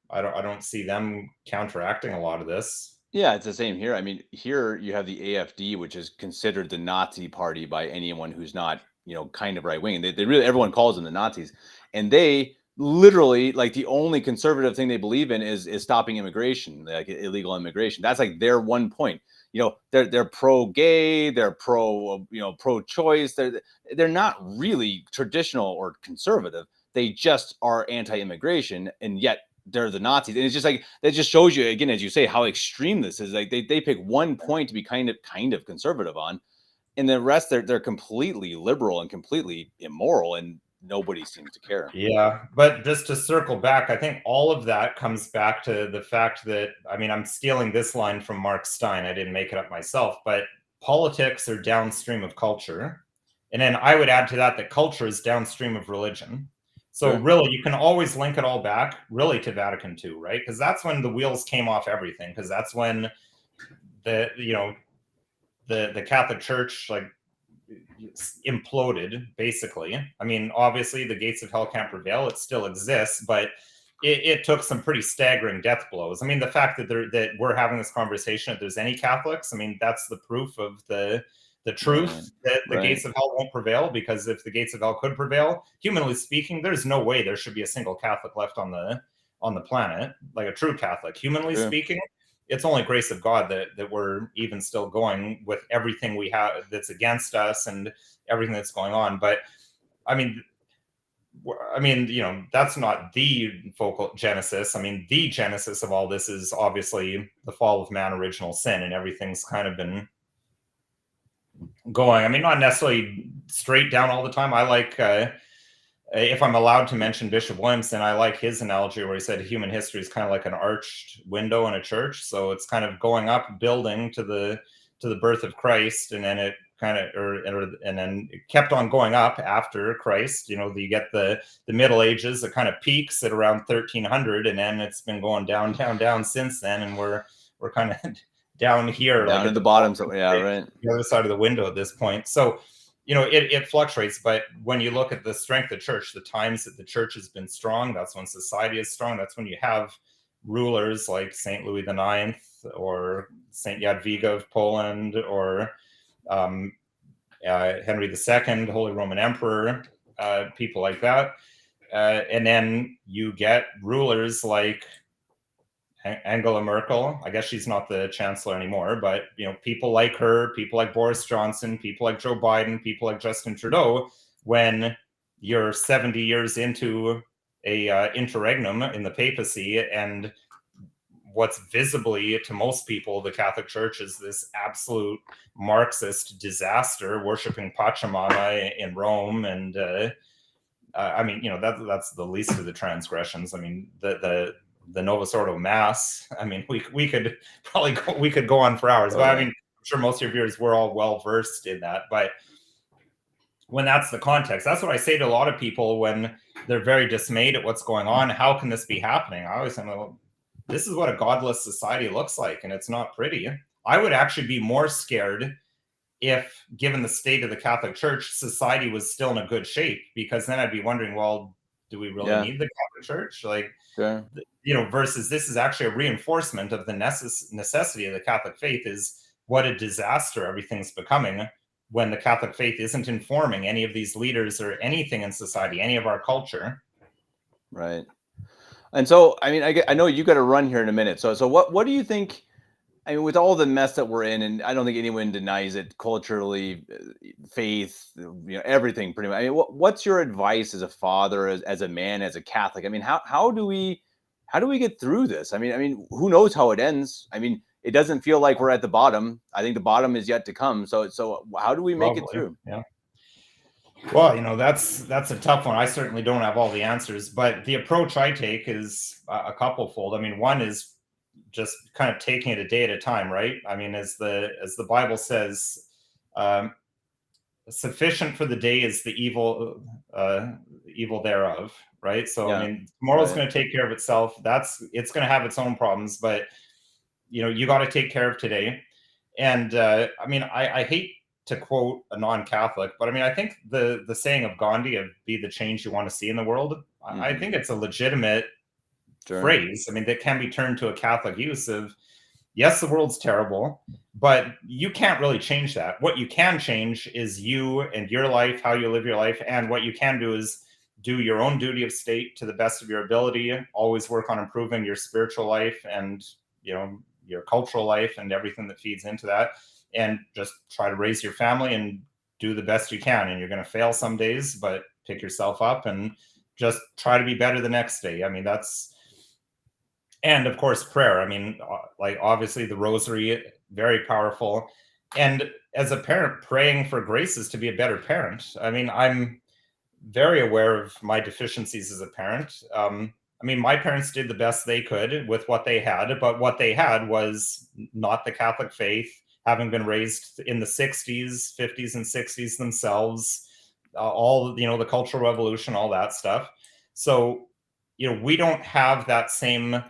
I don't see them counteracting a lot of this. Yeah, it's the same here. I mean, here you have the AFD, which is considered the Nazi party by anyone who's not, kind of right wing. They really, everyone calls them the Nazis. And they literally, like, the only conservative thing they believe in is stopping immigration, like illegal immigration. That's like their one point. They're pro gay, they're pro, pro choice. They're not really traditional or conservative. They just are anti-immigration, and yet they're the Nazis. And it's just like, that just shows you again, as you say, how extreme this is. Like, they pick one point to be kind of conservative on, and the rest they're completely liberal and completely immoral, and nobody seems to care. Yeah, but just to circle back, I think all of that comes back to the fact that, I mean, I'm stealing this line from Mark Stein. I didn't make it up myself, but politics are downstream of culture. And then I would add to that that culture is downstream of religion. So Sure. really, you can always link it all back really to Vatican II, right? Because that's when the wheels came off everything. Because that's when the you know the Catholic Church, like, imploded, basically. I mean, obviously, the gates of hell can't prevail. It still exists, but it took some pretty staggering death blows. I mean, the fact that we're having this conversation, if there's any Catholics, I mean, that's the proof of the Right. truth that the Right. gates of hell won't prevail. Because if the gates of hell could prevail, humanly speaking, there's no way there should be a single Catholic left on the planet, like a true Catholic. Humanly True. speaking, it's only grace of God that we're even still going with everything we have that's against us and everything that's going on. But I mean, I mean, that's not the focal genesis. I mean, the genesis of all this is obviously the fall of man, original sin, and everything's kind of been going. I mean, not necessarily straight down all the time. I like, if I'm allowed to mention Bishop Williamson, I like his analogy where he said human history is kind of like an arched window in a church. So it's kind of going up, building to the birth of Christ, and then it kind of, and then it kept on going up after Christ. You get the Middle Ages, it kind of peaks at around 1300, and then it's been going down, down, down since then, and we're kind of down here, down like at the bottom. So yeah, right. The other side of the window at this point. So it fluctuates, but when you look at the strength of the church, the times that the church has been strong, that's when society is strong. That's when you have rulers like Saint Louis IX or Saint Jadwiga of Poland, or Henry II, Holy Roman Emperor, people like that. And then you get rulers like Angela Merkel. I guess she's not the chancellor anymore, but people like her, people like Boris Johnson, people like Joe Biden, people like Justin Trudeau. When you're 70 years into a interregnum in the papacy, and what's visibly to most people the Catholic Church is this absolute Marxist disaster, worshiping Pachamama in Rome, and I mean, that's the least of the transgressions. I mean, the Novus Ordo Mass. I mean, we could probably go on for hours, but I mean, I'm sure most of your viewers were all well versed in that. But when that's the context, that's what I say to a lot of people when they're very dismayed at what's going on. How can this be happening? I always say, well, this is what a godless society looks like, and it's not pretty. I would actually be more scared if, given the state of the Catholic Church, society was still in a good shape, because then I'd be wondering, well, do we really need the Catholic Church? Like, sure. Versus this is actually a reinforcement of the necessity of the Catholic faith, is what a disaster everything's becoming when the Catholic faith isn't informing any of these leaders or anything in society, any of our culture. Right. And so, I mean, I know you got to run here in a minute. So what do you think? I mean, with all the mess that we're in, and I don't think anyone denies it, culturally, faith, everything pretty much. I mean, what's your advice as a father, as a man, as a Catholic? I mean, how do we get through this? I mean, who knows how it ends? I mean, it doesn't feel like we're at the bottom. I think the bottom is yet to come. So how do we make it through? Yeah. Well, that's a tough one. I certainly don't have all the answers, but the approach I take is a couple-fold. I mean, one is just kind of taking it a day at a time, right? I mean, as the Bible says, sufficient for the day is the evil thereof, right? So I mean, tomorrow's going to take care of itself. It's going to have its own problems, but you got to take care of today. And I mean, I hate to quote a non-Catholic, but I mean, I think the saying of Gandhi of "be the change you want to see in the world," I think it's a legitimate phrase. I mean, that can be turned to a Catholic use of, yes, the world's terrible, but you can't really change that. What you can change is you and your life, how you live your life. And what you can do is do your own duty of state to the best of your ability. Always work on improving your spiritual life and, your cultural life and everything that feeds into that. And just try to raise your family and do the best you can. And you're going to fail some days, but pick yourself up and just try to be better the next day. I mean, and of course, prayer. I mean, like, obviously the rosary, very powerful. And as a parent, praying for graces to be a better parent. I mean, I'm very aware of my deficiencies as a parent. I mean, my parents did the best they could with what they had, but what they had was not the Catholic faith, having been raised in the 60s, 50s, and 60s themselves, all, the Cultural Revolution, all that stuff. So, we don't have that same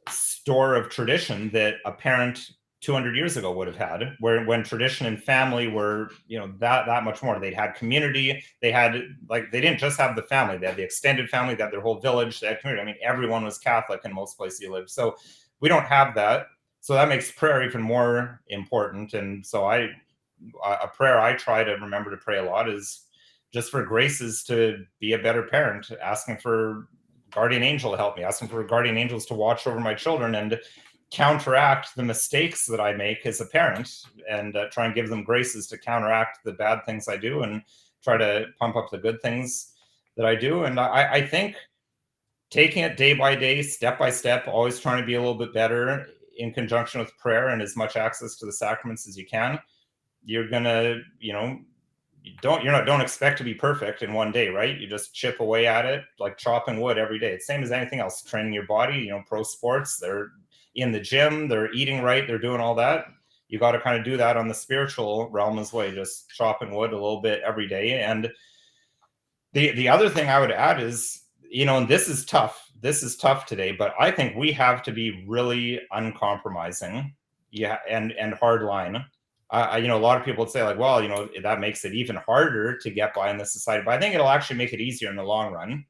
store of tradition that a parent 200 years ago would have had, when tradition and family were, that much more. They'd had community. They had, like, they didn't just have the family. They had the extended family. They had their whole village. They had community. I mean, everyone was Catholic in most places you live. So we don't have that. So that makes prayer even more important. And so a prayer I try to remember to pray a lot is just for graces to be a better parent, asking for guardian angel to help me, asking for guardian angels to watch over my children and counteract the mistakes that I make as a parent, and try and give them graces to counteract the bad things I do and try to pump up the good things. that I do. And I think taking it day by day, step by step, always trying to be a little bit better in conjunction with prayer and as much access to the sacraments as you can, you're gonna, don't expect to be perfect in one day, right? You just chip away at it like chopping wood every day. It's same as anything else. Training your body, pro sports, they're in the gym, they're eating right, they're doing all that. You got to kind of do that on the spiritual realm as well, just chopping wood a little bit every day. And the other thing I would add is, and this is tough. This is tough today, but I think we have to be really uncompromising, yeah, and hard line. A lot of people would say like, well, that makes it even harder to get by in this society, but I think it'll actually make it easier in the long run.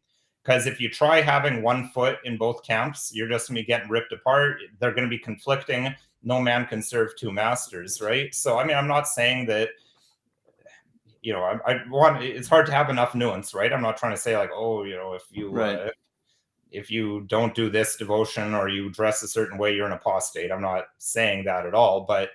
Because if you try having one foot in both camps, you're just going to be getting ripped apart. They're going to be conflicting. No man can serve two masters, right? So, I mean, I'm not saying that I want. It's hard to have enough nuance, right? I'm not trying to say like, oh, if you don't do this devotion or you dress a certain way, you're an apostate. I'm not saying that at all, but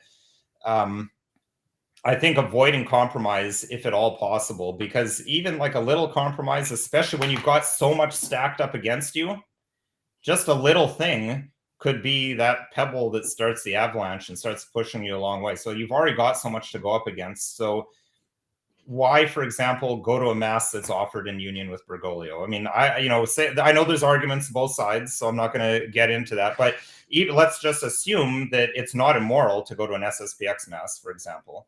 I think avoiding compromise, if at all possible, because even like a little compromise, especially when you've got so much stacked up against you, just a little thing could be that pebble that starts the avalanche and starts pushing you a long way. So you've already got so much to go up against. So why, for example, go to a mass that's offered in union with Bergoglio? I mean, I know there's arguments both sides, so I'm not going to get into that. But let's just assume that it's not immoral to go to an SSPX mass, for example.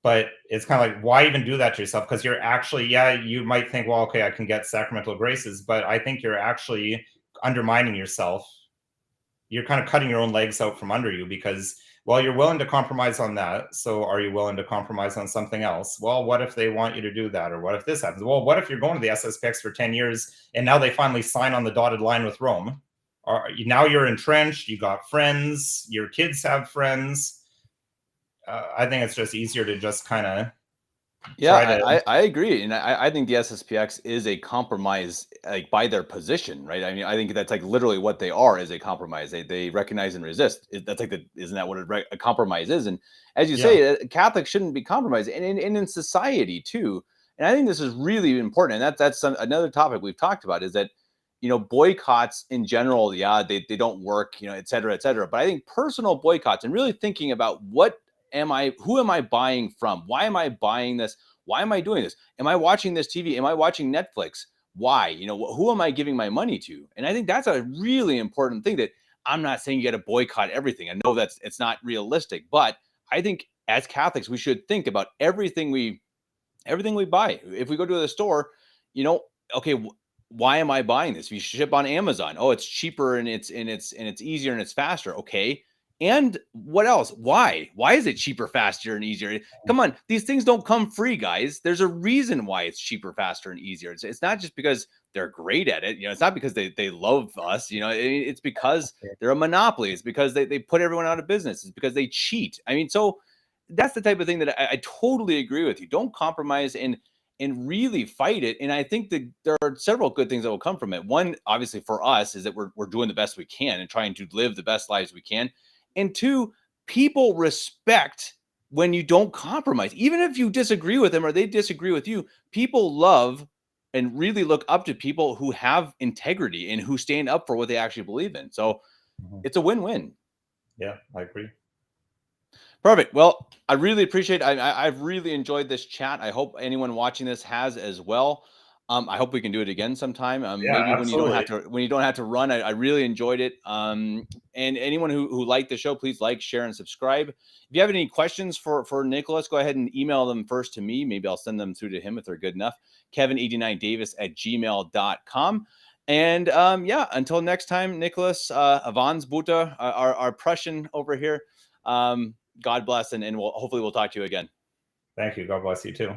But it's kind of like, why even do that to yourself? Because you're actually, you might think, well, okay, I can get sacramental graces, but I think you're actually undermining yourself. You're kind of cutting your own legs out from under you because, well, you're willing to compromise on that. So are you willing to compromise on something else? Well, what if they want you to do that? Or what if this happens? Well, what if you're going to the SSPX for 10 years and now they finally sign on the dotted line with Rome? Now you're entrenched, you got friends, your kids have friends. I think it's just easier to just kind of I agree, and I think the SSPX is a compromise, like by their position, right? I mean, I think that's like literally what they are, is a compromise. They recognize and resist. That's like isn't that what a compromise is? And as you say, Catholics shouldn't be compromised, and in society too. And I think this is really important, and that's another topic we've talked about, is that boycotts in general, they don't work, et cetera, et cetera. But I think personal boycotts and really thinking about who am I buying from? Why am I buying this? Why am I doing this? Am I watching this TV? Am I watching Netflix? Why? Who am I giving my money to? And I think that's a really important thing, that I'm not saying you got to boycott everything. I know it's not realistic, but I think as Catholics, we should think about everything we buy. If we go to the store, okay, why am I buying this? If you ship on Amazon, oh, it's cheaper and it's easier and it's faster. Okay. And what else? Why? Why is it cheaper, faster, and easier? Come on, these things don't come free, guys. There's a reason why it's cheaper, faster, and easier. It's not just because they're great at it. It's not because they love us. It's because they're a monopoly. It's because they put everyone out of business. It's because they cheat. I mean, so that's the type of thing that I totally agree with you. Don't compromise and really fight it. And I think that there are several good things that will come from it. One, obviously, for us, is that we're doing the best we can and trying to live the best lives we can. And two, people respect when you don't compromise. Even if you disagree with them or they disagree with you, people love and really look up to people who have integrity and who stand up for what they actually believe in. So it's a win-win. Yeah, I agree. Perfect. Well, I really appreciate it. I've really enjoyed this chat. I hope anyone watching this has as well. I hope we can do it again sometime. Maybe when you don't have to run. I really enjoyed it. And anyone who liked the show, please like, share, and subscribe. If you have any questions for Nicholas, go ahead and email them first to me. Maybe I'll send them through to him if they're good enough. Kevin89davis@gmail.com. And until next time, Nicholas, Wansbutter, our Prussian over here. God bless, and hopefully we'll talk to you again. Thank you. God bless you too.